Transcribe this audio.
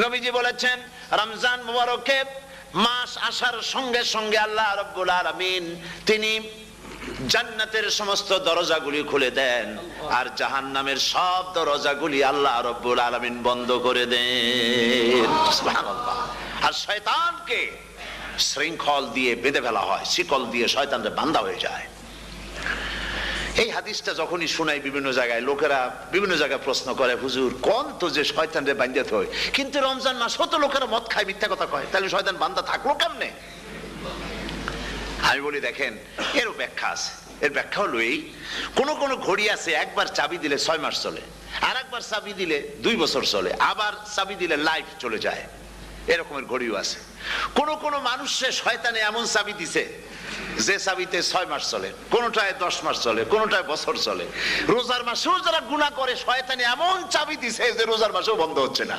নবীজি বলেছেন রমজান মুবারকে মাস আসার সঙ্গে সঙ্গে আল্লাহ রাব্বুল আলামিন তিনি জান্নাতের সমস্ত দরজাগুলি খুলে দেন, আর জাহান্নামের সব দরজাগুলি আল্লাহ রাব্বুল আলামিন বন্ধ করে দেন। সুবহানাল্লাহ। আর শয়তানকে শৃঙ্খল দিয়ে বেঁধে ফেলা হয়, শিকল দিয়ে শয়তানরা বাঁধা হয়ে যায়। এই হাদিসটা যখনই শোনাই বিভিন্ন জায়গায় লোকেরা বিভিন্ন জায়গায় প্রশ্ন করে, হুজুর কোন তো যে শয়তানরে বাঁধতে হয়, কিন্তু রমজান মাস তো লোকেরা মদ খায়, মিথ্যা কথা কয়, তাহলে শয়তান বাঁধা থাকলো কেমনে? আমি বলি দেখেন, এরও ব্যাখ্যা আছে। এর ব্যাখ্যা হলো এই, কোন কোন ঘড়ি আছে একবার চাবি দিলে 6 মাস চলে, আর একবার চাবি দিলে 2 বছর চলে, আবার চাবি দিলে লাইফ চলে যায়, এরকমের ঘড়িও আছে। কোন কোন মানুষে শয়তানে এমন চাবি দিছে যে চাবিতে 6 মাস চলে, কোনটায় 10 মাস চলে, কোনটায় বছর চলে। রোজার মাসেও যারা গুনাহ করে শয়তানে এমন চাবি দিছে যে রোজার মাসেও বন্ধ হচ্ছে না।